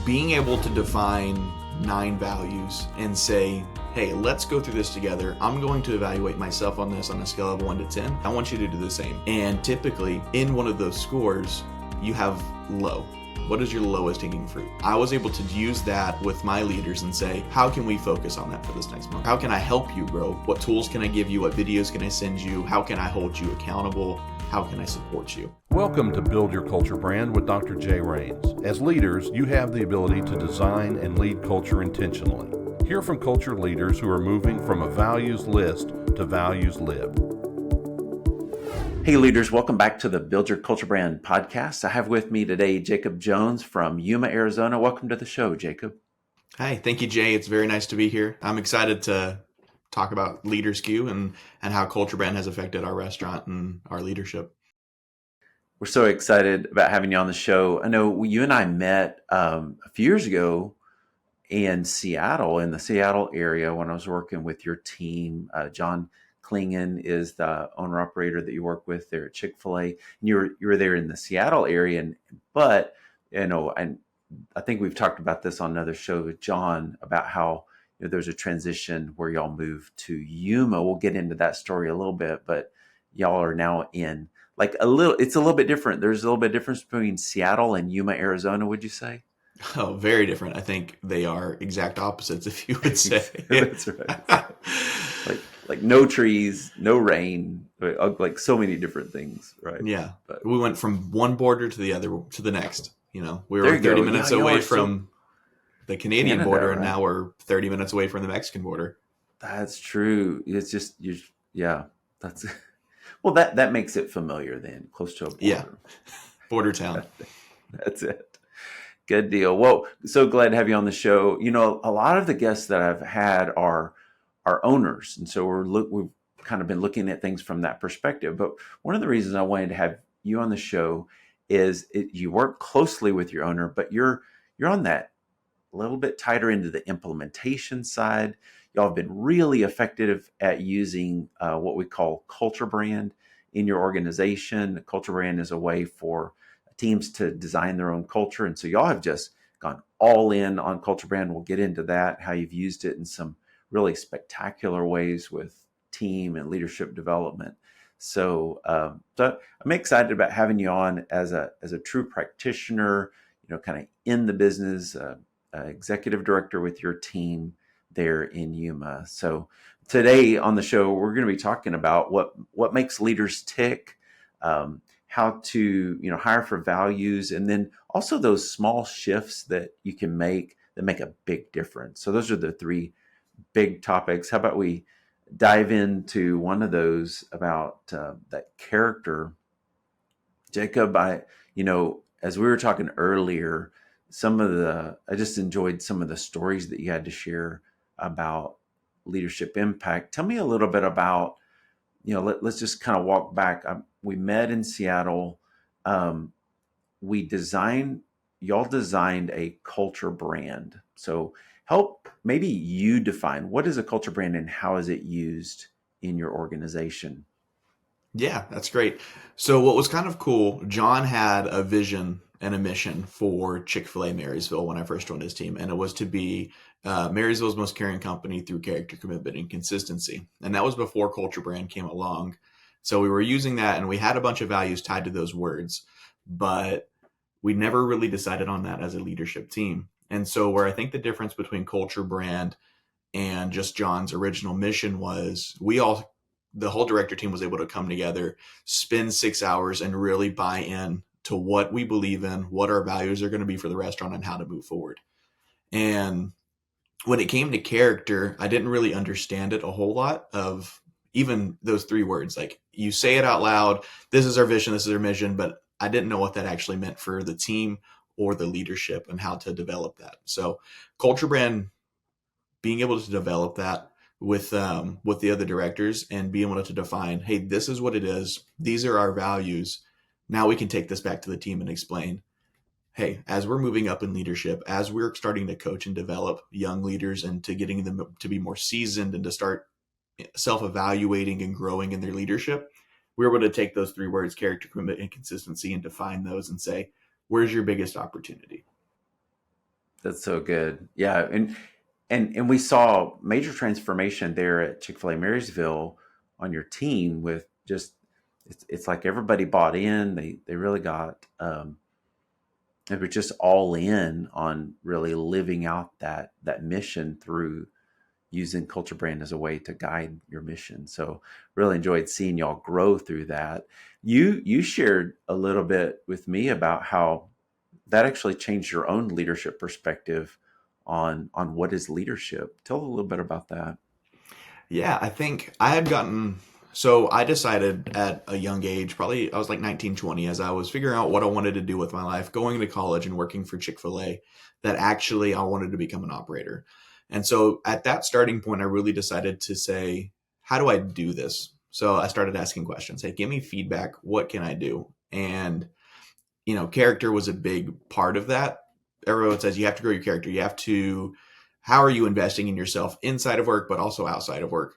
being able to define 9 values and say, hey, let's go through this together. I'm going to evaluate myself on this on a scale of 1 to 10. I want you to do the same. And typically in one of those scores, you have low. What is your lowest hanging fruit? I was able to use that with my leaders and say, how can we focus on that for this next month? How can I help you grow? What tools can I give you? What videos can I send you? How can I hold you accountable? How can I support you? Welcome to Build Your Culture Brand with Dr. Jay Rains. As leaders, you have the ability to design and lead culture intentionally. Hear from culture leaders who are moving from a values list to values lived. Hey leaders, welcome back to the Build Your Culture Brand podcast. I have with me today Jacob Jones from Yuma, Arizona. Welcome to the show, Jacob. Hi, thank you, Jay. It's very nice to be here. I'm excited to talk about Leaders Q and how Culture Brand has affected our restaurant and our leadership. We're so excited about having you on the show. I know you and I met a few years ago in Seattle, in the Seattle area, when I was working with your team. John Klingen is the owner operator that you work with there at Chick-fil-A. And you were there in the Seattle area, but and I think we've talked about this on another show with John about how there's a transition where y'all moved to Yuma. We'll get into that story a little bit, but y'all are now in it's a little bit different. There's a little bit of difference between Seattle and Yuma, Arizona, would you say? Oh, very different. I think they are exact opposites, if you would say. That's right. like no trees, no rain, like so many different things, right? Yeah. But we went from one border to the other, to the next. We were 30 minutes away from the Canadian Canada, border, right? And now we're 30 minutes away from the Mexican border. That's true. It's just, that's, well, that makes it familiar then, close to a border. Yeah. Border town. That's it. Good deal. Well, so glad to have you on the show. A lot of the guests that I've had are owners. And so we've kind of been looking at things from that perspective. But one of the reasons I wanted to have you on the show is you work closely with your owner, but you're on that a little bit tighter into the implementation side. Y'all have been really effective at using what we call culture brand in your organization. Culture brand is a way for teams to design their own culture. And so y'all have just gone all in on culture brand. We'll get into that, how you've used it in some really spectacular ways with team and leadership development. So I'm excited about having you on as a true practitioner, kind of in the business, executive director with your team there in Yuma. So today on the show, we're going to be talking about what makes leaders tick, how to hire for values, and then also those small shifts that you can make that make a big difference. So those are the 3 big topics. How about we dive into one of those about that character? Jacob, as we were talking earlier, I just enjoyed some of the stories that you had to share about leadership impact. Tell me a little bit about, let's just kind of walk back. We met in Seattle. Y'all designed a culture brand. So help maybe you define, what is a culture brand and how is it used in your organization? Yeah, that's great. So what was kind of cool, John had a vision and a mission for Chick-fil-A Marysville when I first joined his team. And it was to be Marysville's most caring company through character, commitment, and consistency. And that was before culture brand came along. So we were using that and we had a bunch of values tied to those words, but we never really decided on that as a leadership team. And so where I think the difference between culture brand and just John's original mission was the whole director team was able to come together, spend 6 hours and really buy in to what we believe in, what our values are going to be for the restaurant and how to move forward. And when it came to character, I didn't really understand it a whole lot of even those 3 words. Like you say it out loud, this is our vision, this is our mission, but I didn't know what that actually meant for the team or the leadership and how to develop that. So culture brand, being able to develop that with the other directors and being able to define, hey, this is what it is. These are our values. Now we can take this back to the team and explain, hey, as we're moving up in leadership, as we're starting to coach and develop young leaders and to getting them to be more seasoned and to start self-evaluating and growing in their leadership, we're able to take those 3 words, character, commitment, and consistency, and define those and say, where's your biggest opportunity? That's so good. Yeah, and we saw major transformation there at Chick-fil-A Marysville on your team with just it's like everybody bought in. They really got they were just all in on really living out that mission through using culture brand as a way to guide your mission. So really enjoyed seeing y'all grow through that. You shared a little bit with me about how that actually changed your own leadership perspective on what is leadership. Tell a little bit about that. Yeah, I think I had gotten, so I decided at a young age, probably I was like 19, 20, as I was figuring out what I wanted to do with my life, going to college and working for Chick-fil-A, that actually I wanted to become an operator. And so at that starting point, I really decided to say, how do I do this? So I started asking questions. Hey, give me feedback. What can I do? And, character was a big part of that. Everyone says you have to grow your character. You have to, how are you investing in yourself inside of work, but also outside of work?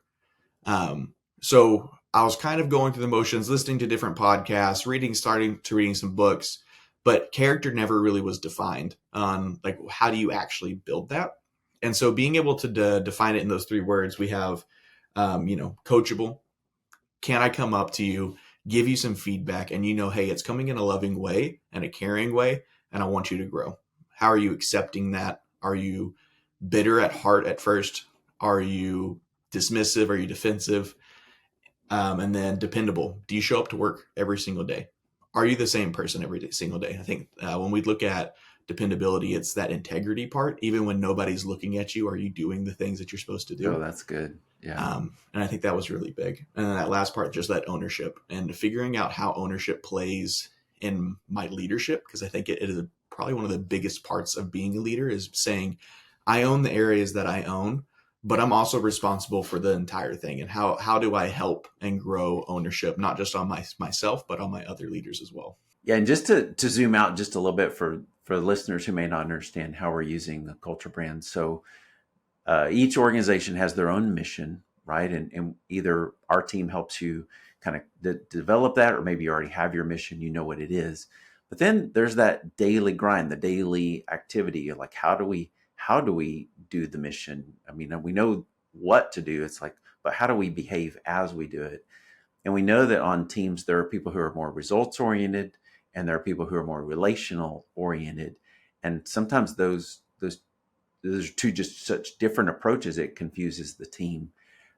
So I was kind of going through the motions, listening to different podcasts, starting to reading some books, but character never really was defined on like, how do you actually build that? And so being able to define it in those three words, we have, coachable. Can I come up to you, give you some feedback, and hey, it's coming in a loving way and a caring way, and I want you to grow. How are you accepting that? Are you bitter at heart at first? Are you dismissive? Are you defensive? And then dependable. Do you show up to work every single day? Are you the same person single day? I think when we look at dependability, it's that integrity part. Even when nobody's looking at you, are you doing the things that you're supposed to Oh, do? that's good. Yeah. And I think that was really big. And then that last part, just that ownership and figuring out how ownership plays in my leadership, because I think it is probably one of the biggest parts of being a leader is saying, I own the areas that I own, but I'm also responsible for the entire thing. And how do I help and grow ownership, not just on myself, but on my other leaders as well? Yeah, and just to zoom out just a little bit for listeners who may not understand how we're using the culture brand. So each organization has their own mission, right? And either our team helps you kind of develop that, or maybe you already have your mission, you know what it is. But then there's that daily grind, the daily activity of like, how do we do the mission? I mean, we know what to do. It's like, but how do we behave as we do it? And we know that on teams, there are people who are more results oriented and there are people who are more relational oriented. And sometimes those are two just such different approaches, it confuses the team.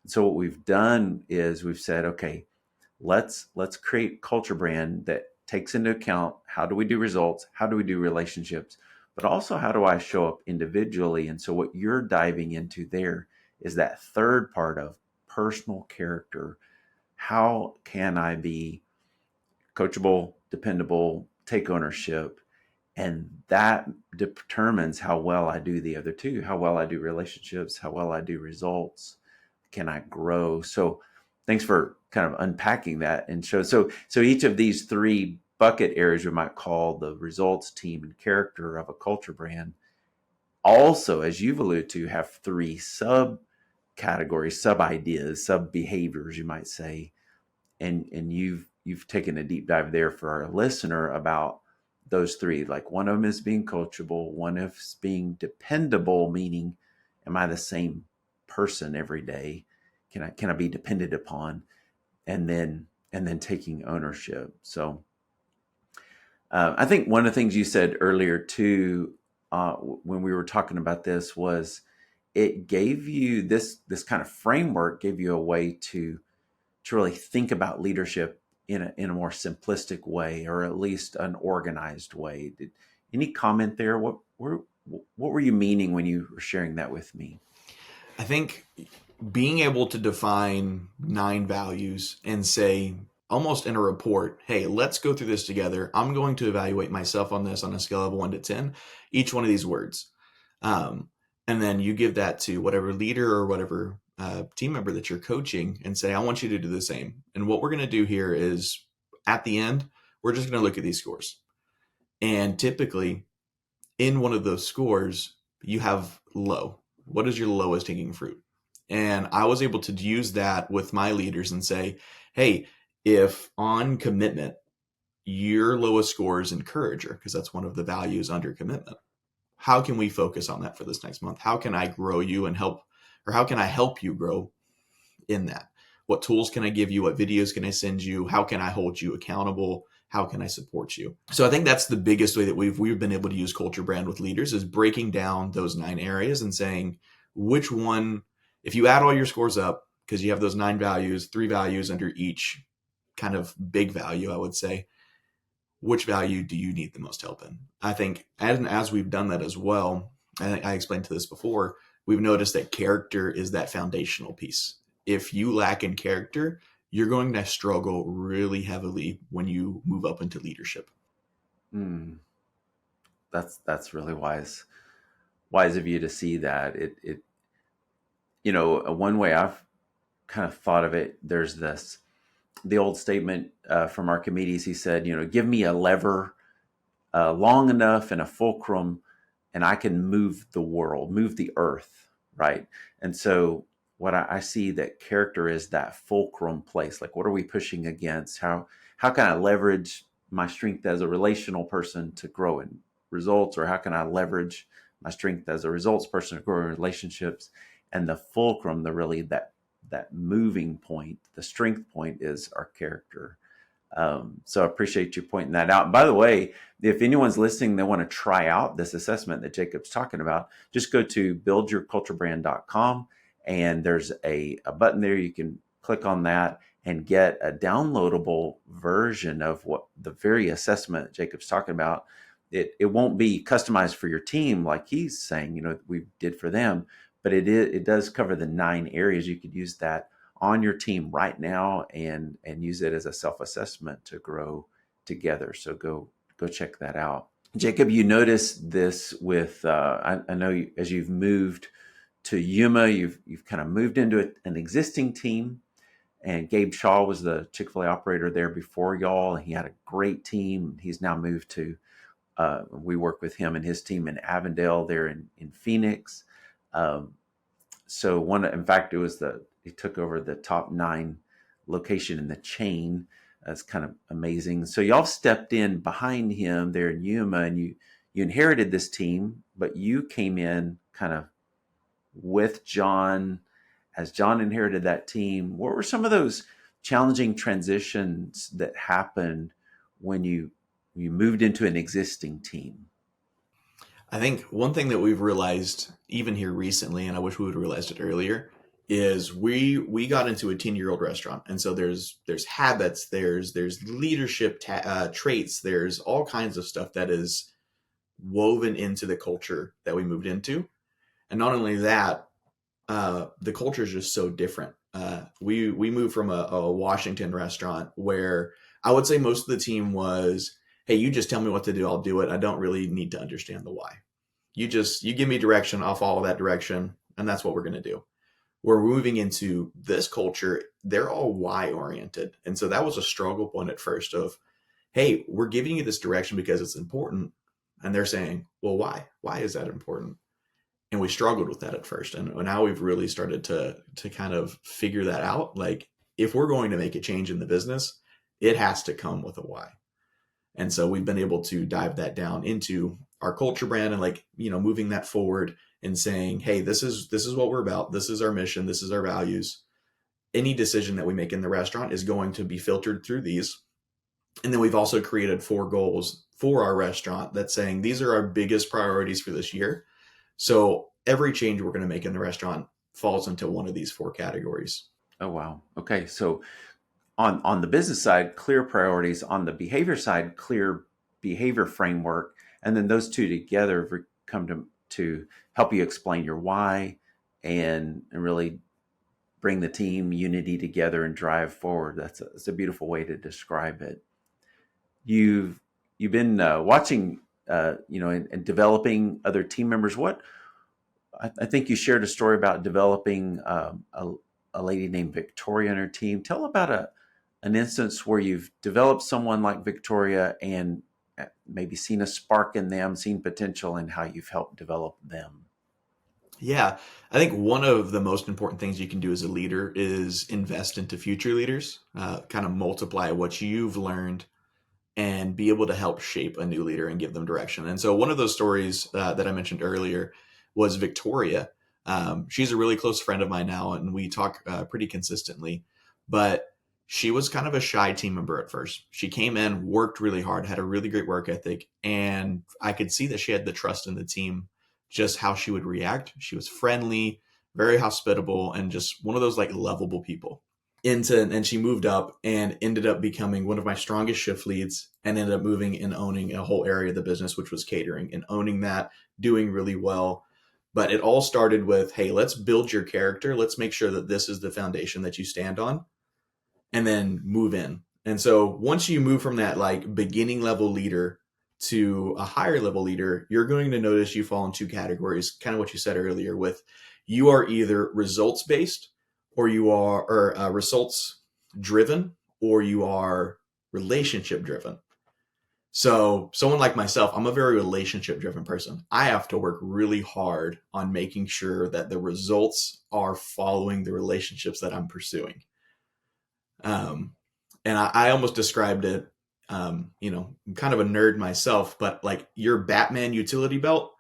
And so what we've done is we've said, okay, let's create culture brand that takes into account how do we do results, how do we do relationships, but also how do I show up individually. And so what you're diving into there is that third part of personal character. How can I be coachable, dependable, take ownership? And that determines how well I do the other two, how well I do relationships, how well I do results. Can I grow? So thanks for kind of unpacking that and so each of these three bucket areas we might call the results, team, and character of a culture brand also, as you've alluded to, have three sub categories, sub ideas, sub behaviors, you might say. And you've taken a deep dive there for our listener about those three. Like one of them is being coachable, one is being dependable, meaning am I the same person every day? Can I be depended upon? And then taking ownership. So I think one of the things you said earlier too, when we were talking about this, was it gave you this kind of framework, gave you a way to really think about leadership in a more simplistic way, or at least an organized way. Any comment there? What were you meaning when you were sharing that with me? I think being able to define 9 values and say, almost in a report, hey, let's go through this together. I'm going to evaluate myself on this on a scale of 1 to 10, each one of these words. And then you give that to whatever leader or whatever team member that you're coaching and say, I want you to do the same. And what we're going to do here is at the end, we're just going to look at these scores. And typically in one of those scores, you have low. What is your lowest hanging fruit? And I was able to use that with my leaders and say, hey, if on commitment, your lowest score is encourager, because that's one of the values under commitment. how can we focus on that for this next month? How can I grow you and help, or how can I help you grow in that? What tools can I give you? What videos can I send you? How can I hold you accountable? How can I support you? So I think that's the biggest way that we've been able to use culture brand with leaders, is breaking down those 9 areas and saying which one, if you add all your scores up, because you have those 9 values, 3 values under each kind of big value, I would say, which value do you need the most help in? I think as we've done that as well, I explained to this before, we've noticed that character is that foundational piece. If you lack in character, you're going to struggle really heavily when you move up into leadership. Mm, that's really wise of you to see that. It one way I've kind of thought of it, there's the old statement from Archimedes. He said, give me a lever long enough and a fulcrum, and I can move the world, move the earth, right? And so what I see that character is that fulcrum place. Like, what are we pushing against? How can I leverage my strength as a relational person to grow in results, or how can I leverage my strength as a results person to grow in relationships? And the fulcrum, the really that moving point, the strength point, is our character. So I appreciate you pointing that out. And by the way, if anyone's listening, they want to try out this assessment that Jacob's talking about, just go to buildyourculturebrand.com, and there's a button there. You can click on that and get a downloadable version of what the very assessment Jacob's talking about. It won't be customized for your team like he's saying, we did for them, but it does cover the 9 areas. You could use that on your team right now and use it as a self-assessment to grow together. So go check that out. Jacob, you noticed this with I know as you've moved to Yuma, you've kind of moved into an existing team, and Gabe Shaw was the Chick-fil-A operator there before y'all, and he had a great team. He's now moved to we work with him and his team in Avondale there in Phoenix. So in fact, he took over the top 9 location in the chain. That's kind of amazing. So y'all stepped in behind him there in Yuma, and you inherited this team, but you came in kind of with John as John inherited that team. What were some of those challenging transitions that happened when you moved into an existing team? I think one thing that we've realized even here recently, and I wish we would have realized it earlier, is we got into a 10-year-old restaurant, and so there's habits, there's leadership traits, there's all kinds of stuff that is woven into the culture that we moved into. And not only that, the culture is just so different. We moved from a Washington restaurant where I would say most of the team was, hey, you just tell me what to do, I'll do it. I don't really need to understand the why. You give me direction, I'll follow that direction, and that's what we're going to do. We're moving into this culture, they're all why oriented. And so that was a struggle point at first of, hey, we're giving you this direction because it's important. And they're saying, well, why? Why is that important? And we struggled with that at first. And now we've really started to kind of figure that out. Like, if we're going to make a change in the business, it has to come with a why. And so we've been able to dive that down into our culture brand and moving that forward and saying, hey, this is what we're about. This is our mission. This is our values. Any decision that we make in the restaurant is going to be filtered through these. And then we've also created 4 goals for our restaurant that's saying these are our biggest priorities for this year. So every change we're going to make in the restaurant falls into one of these 4 categories. Oh, wow. Okay. So on the business side, clear priorities. On the behavior side, clear behavior framework. And then those 2 together come to help you explain your why and really bring the team unity together and drive forward. That's a beautiful way to describe it. You've been watching, and developing other team members. I think you shared a story about developing a lady named Victoria on her team. Tell about an instance where you've developed someone like Victoria and maybe seen a spark in them, seen potential, and how you've helped develop them. Yeah, I think one of the most important things you can do as a leader is invest into future leaders, kind of multiply what you've learned and be able to help shape a new leader and give them direction. And so one of those stories that I mentioned earlier was Victoria. She's a really close friend of mine now, and we talk pretty consistently. But she was kind of a shy team member at first. She came in, worked really hard, had a really great work ethic, and I could see that she had the trust in the team, just how she would react. She was friendly, very hospitable, and just one of those like lovable people. And she moved up and ended up becoming one of my strongest shift leads, and ended up moving and owning a whole area of the business, which was catering, and owning that, doing really well. But it all started with, hey, let's build your character. Let's make sure that this is the foundation that you stand on, and then move in. And so once you move from that like beginning level leader to a higher level leader, you're going to notice you fall in two categories, kind of what you said earlier with, you are either results based, or you are or results driven, or you are relationship driven. So someone like myself, I'm a very relationship driven person. I have to work really hard on making sure that the results are following the relationships that I'm pursuing. Um, and I almost described it, I'm kind of a nerd myself, but like your Batman utility belt,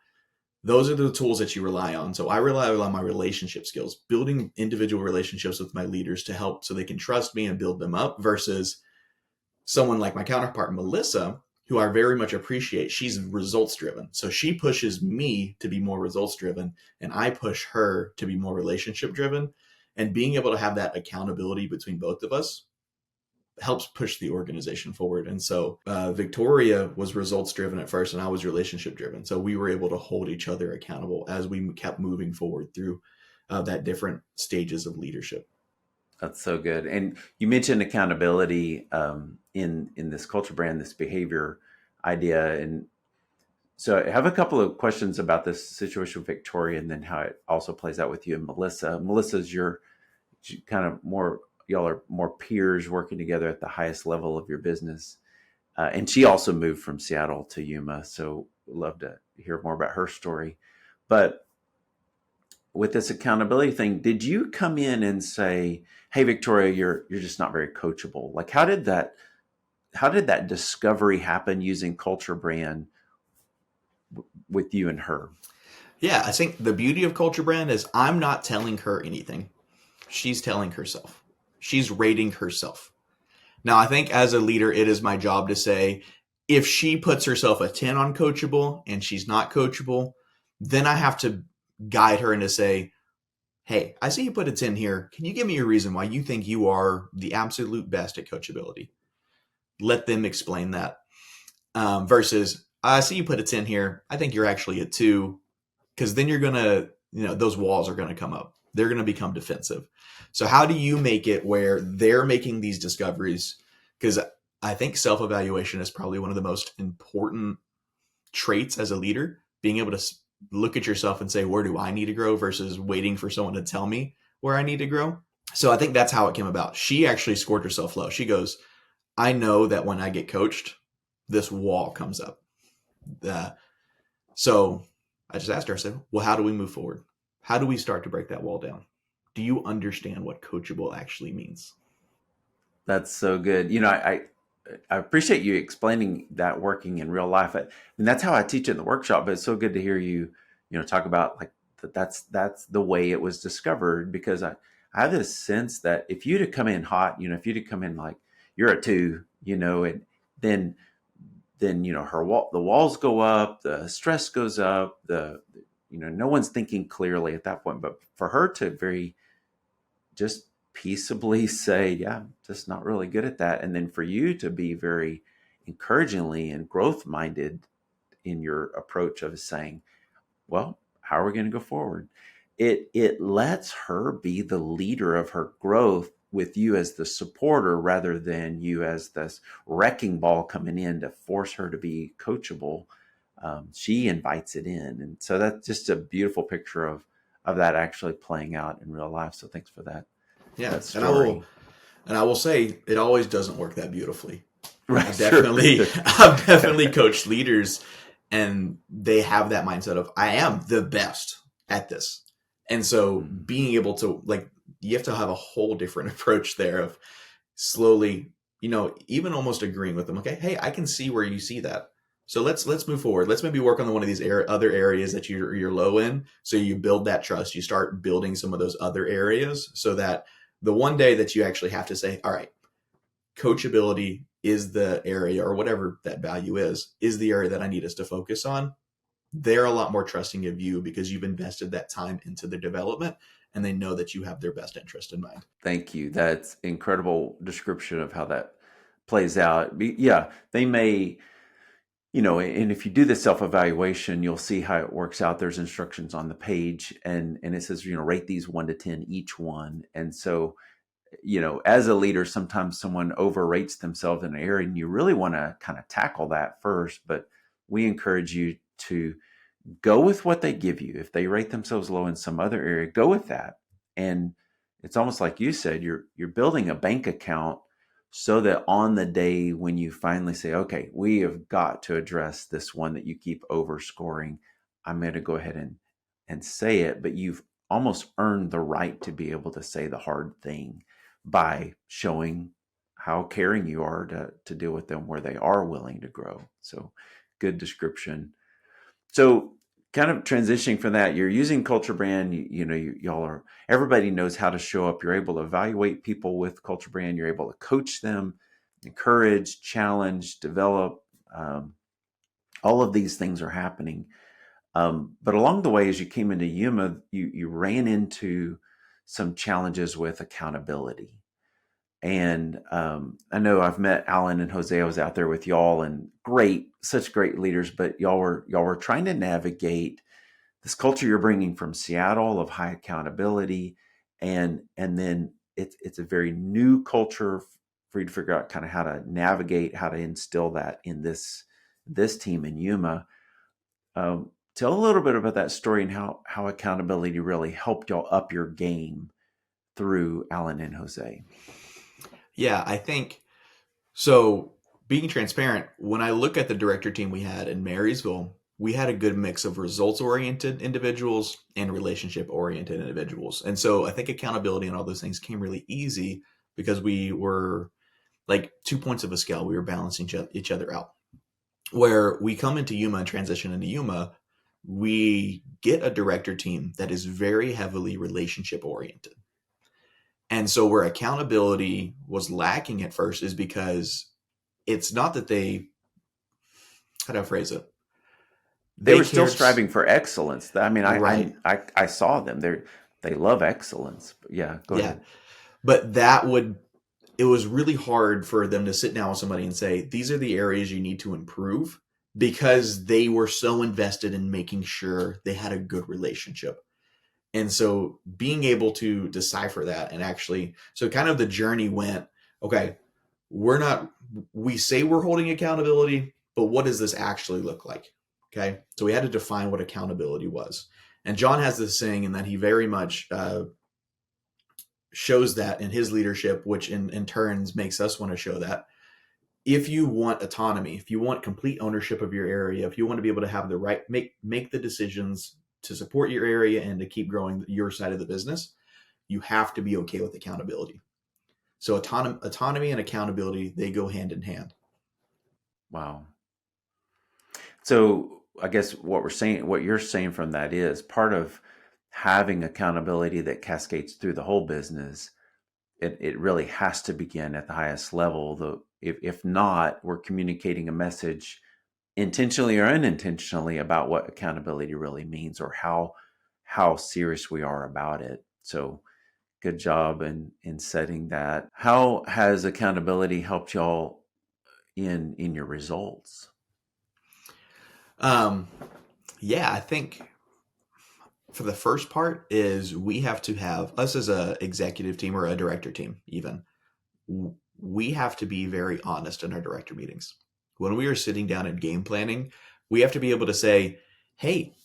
those are the tools that you rely on. So I rely on my relationship skills, building individual relationships with my leaders to help so they can trust me and build them up, versus someone like my counterpart, Melissa, who I very much appreciate. She's results driven. So she pushes me to be more results driven, and I push her to be more relationship driven. And being able to have that accountability between both of us helps push the organization forward. And so Victoria was results driven at first, and I was relationship driven. So we were able to hold each other accountable as we kept moving forward through that different stages of leadership. That's so good. And you mentioned accountability in this culture brand, this behavior idea. And so I have a couple of questions about this situation with Victoria, and then how it also plays out with you and Melissa. Melissa's your kind of more, y'all are more peers working together at the highest level of your business. And she also moved from Seattle to Yuma. So love to hear more about her story. But with this accountability thing, did you come in and say, "Hey, Victoria, you're just not very coachable"? Like, how did that discovery happen using culture brand with you and her? Yeah, I think the beauty of culture brand is I'm not telling her anything. She's telling herself. She's rating herself. Now, I think as a leader, it is my job to say, if she puts herself a 10 on coachable and she's not coachable, then I have to guide her into say, hey, I see you put a 10 here. Can you give me a reason why you think you are the absolute best at coachability? Let them explain that. Versus, I see you put a 10 here. I think you're actually a 2. Because then you're going to, those walls are going to come up. They're going to become defensive. So how do you make it where they're making these discoveries? Because I think self-evaluation is probably one of the most important traits as a leader, being able to look at yourself and say, where do I need to grow, versus waiting for someone to tell me where I need to grow. So I think that's how it came about. She actually scored herself low. She goes, I know that when I get coached, this wall comes up. So I just asked her, I said, well, how do we move forward? How do we start to break that wall down? Do you understand what coachable actually means? That's so good. I appreciate you explaining that working in real life. And that's how I teach in the workshop, but it's so good to hear you, talk about like that's the way it was discovered, because I have this sense that if you'd have come in hot, if you'd have come in like you're a 2, and then the walls go up, the stress goes up, no one's thinking clearly at that point. But for her to very just peaceably say, yeah, I'm just not really good at that. And then for you to be very encouragingly and growth minded in your approach of saying, well, how are we going to go forward? It lets her be the leader of her growth, with you as the supporter rather than you as this wrecking ball coming in to force her to be coachable. She invites it in. And so that's just a beautiful picture of that actually playing out in real life. So thanks for that. Yeah. That story. And I will say it always doesn't work that beautifully. Right. I've definitely coached leaders, and they have that mindset of, I am the best at this. And so being able to, like, you have to have a whole different approach there of slowly even almost agreeing with them. Okay, hey, I can see where you see that. So let's move forward. Let's maybe work on one of these other areas that you're low in. So you build that trust. You start building some of those other areas so that the one day that you actually have to say, all right, coachability is the area, or whatever that value is the area that I need us to focus on. They're a lot more trusting of you because you've invested that time into their development, and they know that you have their best interest in mind. Thank you. That's incredible description of how that plays out. Yeah, they may, and if you do the self-evaluation, you'll see how it works out. There's instructions on the page, and it says, rate these 1 to 10 each one. And so, as a leader, sometimes someone overrates themselves in an area, and you really want to kind of tackle that first. But we encourage you to go with what they give you. If they rate themselves low in some other area, go with that. And it's almost like you said, you're building a bank account so that on the day when you finally say, okay, we have got to address this one that you keep overscoring, I'm going to go ahead and say it, but you've almost earned the right to be able to say the hard thing by showing how caring you are to deal with them where they are willing to grow. So good description. So kind of transitioning from that, you're using culture brand, y'all are, everybody knows how to show up. You're able to evaluate people with culture brand. You're able to coach them, encourage, challenge, develop. All of these things are happening. But along the way, as you came into Yuma, you ran into some challenges with accountability. And I know I've met Alan and Jose. I was out there with y'all, and such great leaders. But y'all were trying to navigate this culture you're bringing from Seattle of high accountability, and then it's a very new culture for you to figure out kind of how to navigate, how to instill that in this team in Yuma. Tell a little bit about that story and how accountability really helped y'all up your game through Alan and Jose. Yeah, I think so. Being transparent, when I look at the director team we had in Marysville, we had a good mix of results oriented individuals and relationship oriented individuals. And so I think accountability and all those things came really easy because we were like 2 points of a scale. We were balancing each other out. Where we come into Yuma and transition into Yuma, we get a director team that is very heavily relationship oriented. And so where accountability was lacking at first is because it's not that how do I phrase it? They were still striving for excellence. I mean, right. I saw them. They love excellence. But yeah, go ahead. But it was really hard for them to sit down with somebody and say, these are the areas you need to improve, because they were so invested in making sure they had a good relationship. And so being able to decipher that and actually, so kind of the journey went, okay, we say we're holding accountability, but what does this actually look like? Okay. So we had to define what accountability was. And John has this saying, in that he very much shows that in his leadership, which in turns makes us want to show that. If you want autonomy, if you want complete ownership of your area, if you want to be able to have the right, make the decisions to support your area and to keep growing your side of the business, you have to be okay with accountability. So autonomy and accountability, they go hand in hand. Wow. So I guess what you're saying from that is part of having accountability that cascades through the whole business. It really has to begin at the highest level. If not, we're communicating a message intentionally or unintentionally about what accountability really means, or how serious we are about it. So good job in setting that. How has accountability helped y'all in your results? Yeah, I think for the first part is we have to have, us as a executive team or a director team even, we have to be very honest in our director meetings. When we are sitting down and game planning, we have to be able to say, hey,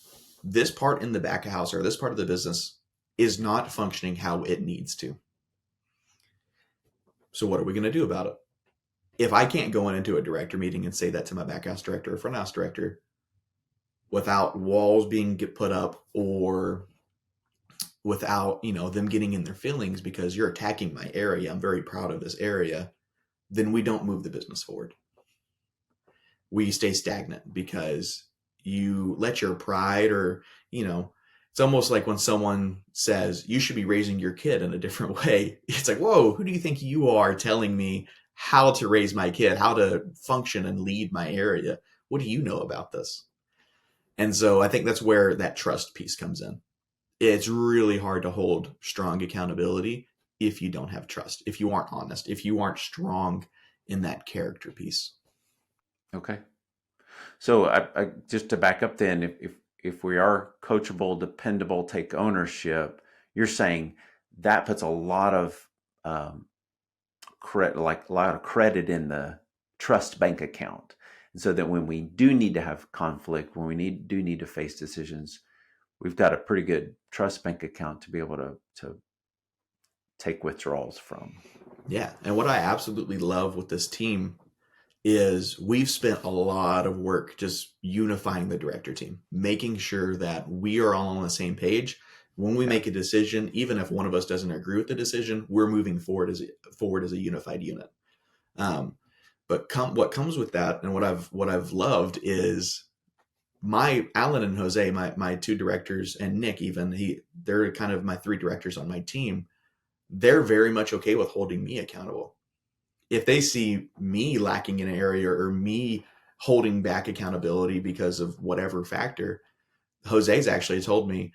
this part in the back of house or this part of the business is not functioning how it needs to. So what are we going to do about it? If I can't go into a director meeting and say that to my back house director or front house director without walls being put up, or without them getting in their feelings because you're attacking my area, I'm very proud of this area, then we don't move the business forward. We stay stagnant because you let your pride, or, it's almost like when someone says you should be raising your kid in a different way. It's like, whoa, who do you think you are telling me how to raise my kid, how to function and lead my area? What do you know about this? And so I think that's where that trust piece comes in. It's really hard to hold strong accountability if you don't have trust, if you aren't honest, if you aren't strong in that character piece. Okay. So I just to back up then, if we are coachable, dependable, take ownership, you're saying that puts a lot of like a lot of credit in the trust bank account. And so that when we do need to have conflict, when we do need to face decisions, we've got a pretty good trust bank account to be able to take withdrawals from. Yeah. And what I absolutely love with this team is we've spent a lot of work just unifying the director team, making sure that we are all on the same page. When we make a decision, even if one of us doesn't agree with the decision, we're moving forward as a unified unit. But what comes with that, and what I've loved is my Alan and Jose, my two directors, and Nick, even they're kind of my three directors on my team. They're very much okay with holding me accountable. If they see me lacking in an area or me holding back accountability because of whatever factor, Jose's actually told me,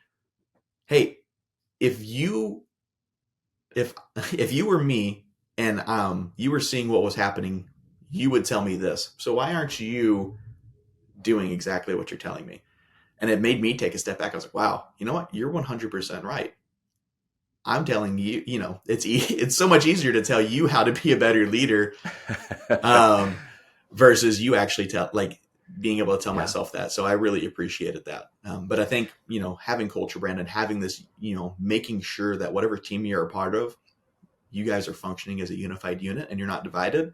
"Hey, if you if if you were me and you were seeing what was happening, you would tell me this. So why aren't you doing exactly what you're telling me?" And it made me take a step back. I was like, "Wow, you know what? You're 100% right. I'm telling you, it's so much easier to tell you how to be a better leader, versus you actually being able to tell myself that." So I really appreciated that. But I think, having culture brand and having this, making sure that whatever team you're a part of, you guys are functioning as a unified unit and you're not divided.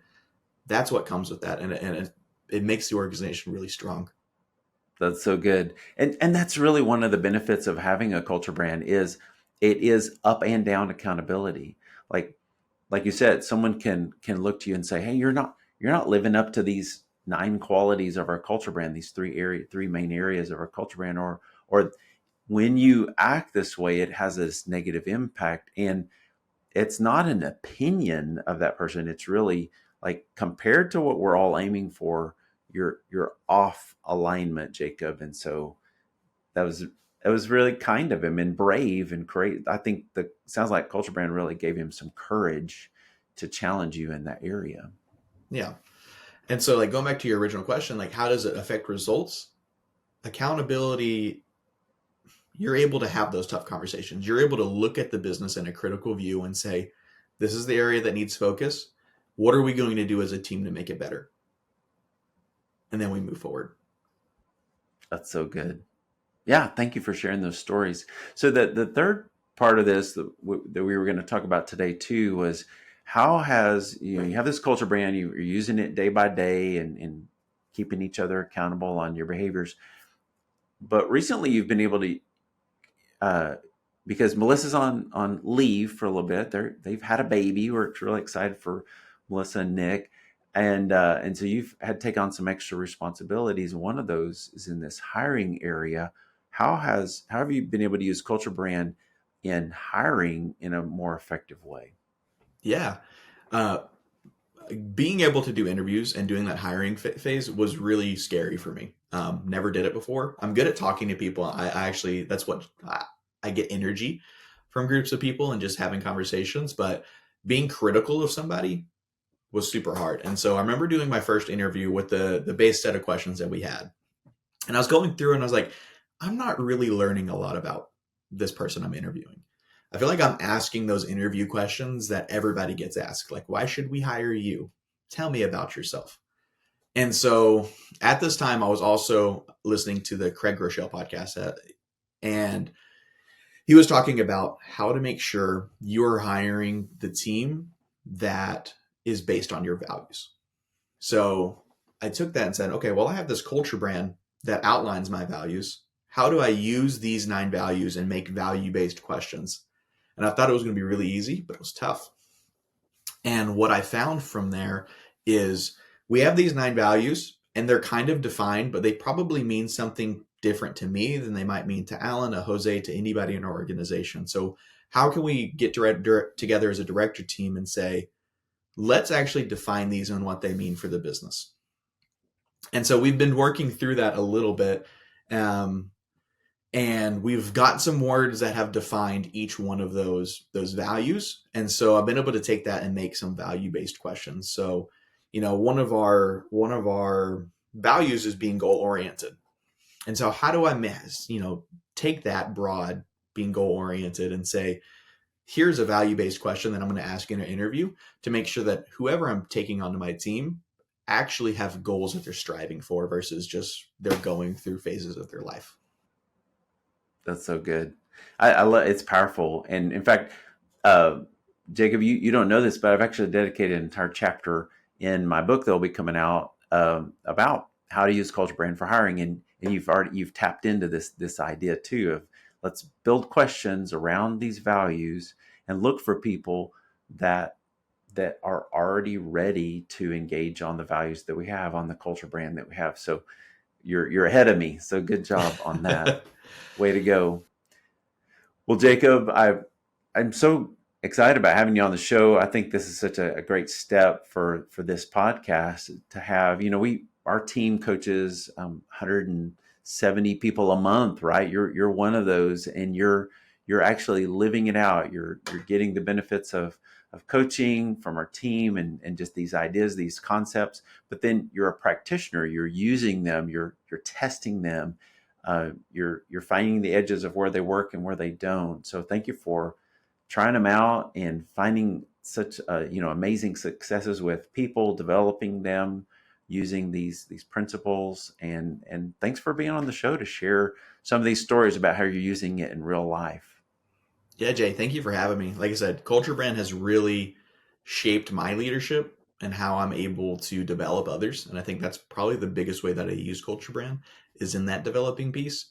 That's what comes with that. And it makes the organization really strong. That's so good. And that's really one of the benefits of having a culture brand is it is up and down accountability. Like you said, someone can look to you and say, "Hey, you're not living up to these 9 qualities of our culture brand, these three main areas of our culture brand," or when you act this way, it has this negative impact. And it's not an opinion of that person. It's really like compared to what we're all aiming for, you're off alignment, Jacob. And so that was really kind of him and brave and great. I think sounds like culture brand really gave him some courage to challenge you in that area. Yeah. And so going back to your original question, how does it affect results? Accountability, you're able to have those tough conversations. You're able to look at the business in a critical view and say, this is the area that needs focus. What are we going to do as a team to make it better? And then we move forward. That's so good. Yeah, thank you for sharing those stories. So the third part of this that we were going to talk about today too was how has, you have this culture brand, you're using it day by day and keeping each other accountable on your behaviors. But recently you've been able to, because Melissa's on leave for a little bit, they've had a baby. We're really excited for Melissa and Nick. And so you've had to take on some extra responsibilities. One of those is in this hiring area. How have you been able to use culture brand in hiring in a more effective way? Yeah. Being able to do interviews and doing that hiring phase was really scary for me. Never did it before. I'm good at talking to people. I actually, that's what I get energy from groups of people and just having conversations, but being critical of somebody was super hard. And so I remember doing my first interview with the base set of questions that we had. And I was going through and I was like, I'm not really learning a lot about this person I'm interviewing. I feel like I'm asking those interview questions that everybody gets asked. Like, why should we hire you? Tell me about yourself. And so at this time, I was also listening to the Craig Groeschel podcast, and he was talking about how to make sure you're hiring the team that is based on your values. So I took that and said, okay, well, I have this culture brand that outlines my values. How do I use these 9 values and make value-based questions? And I thought it was going to be really easy, but it was tough. And what I found from there is we have these 9 values and they're kind of defined, but they probably mean something different to me than they might mean to Alan, to Jose, to anybody in our organization. So how can we get together as a director team and say, let's actually define these and what they mean for the business? And so we've been working through that a little bit. And we've got some words that have defined each one of those values. And so I've been able to take that and make some value-based questions. So, one of our values is being goal-oriented. And so how do I take that broad being goal-oriented and say, here's a value-based question that I'm going to ask in an interview to make sure that whoever I'm taking onto my team actually have goals that they're striving for versus just they're going through phases of their life. That's so good. I love it's powerful. And in fact, Jacob, you don't know this, but I've actually dedicated an entire chapter in my book that will be coming out about how to use culture brand for hiring. And you've tapped into this idea too of let's build questions around these values and look for people that are already ready to engage on the values that we have, on the culture brand that we have. So you're ahead of me. So good job on that. Way to go. Well, Jacob, I'm so excited about having you on the show. I think this is such a great step for this podcast to have, our team coaches 170 people a month, right? You're one of those, and you're actually living it out. You're getting the benefits of coaching from our team and just these ideas, these concepts, but then you're a practitioner, you're using them, you're testing them. You're finding the edges of where they work and where they don't. So thank you for trying them out and finding such amazing successes with people, developing them, using these principles. And thanks for being on the show to share some of these stories about how you're using it in real life. Yeah, Jay, thank you for having me. Like I said, Culture Brand has really shaped my leadership and how I'm able to develop others. And I think that's probably the biggest way that I use Culture Brand is in that developing piece.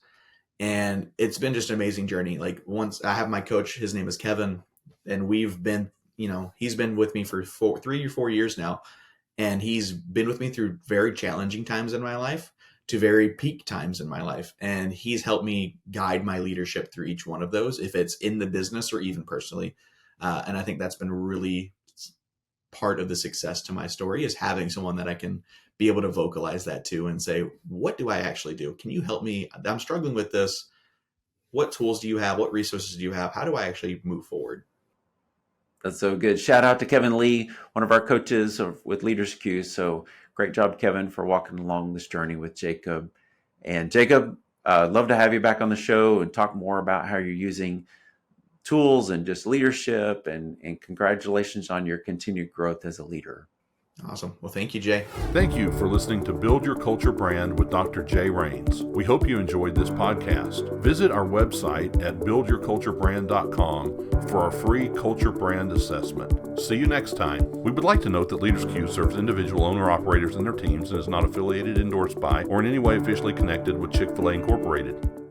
And it's been just an amazing journey. Like once I have my coach, his name is Kevin, and we've been, he's been with me for 3 or 4 years now. And he's been with me through very challenging times in my life to very peak times in my life. And he's helped me guide my leadership through each one of those, if it's in the business or even personally. And I think that's been really part of the success to my story, is having someone that I can be able to vocalize that to and say, what do I actually do? Can you help me? I'm struggling with this. What tools do you have? What resources do you have? How do I actually move forward? That's so good. Shout out to Kevin Lee, one of our coaches with Leaders Q. So great job, Kevin, for walking along this journey with Jacob. And Jacob, love to have you back on the show and talk more about how you're using tools and just leadership, and congratulations on your continued growth as a leader. Awesome. Well, thank you, Jay. Thank you for listening to Build Your Culture Brand with Dr. Jay Rains. We hope you enjoyed this podcast. Visit our website at buildyourculturebrand.com for our free culture brand assessment. See you next time. We would like to note that Leaders Q serves individual owner-operators and their teams and is not affiliated, endorsed by, or in any way officially connected with Chick-fil-A Incorporated.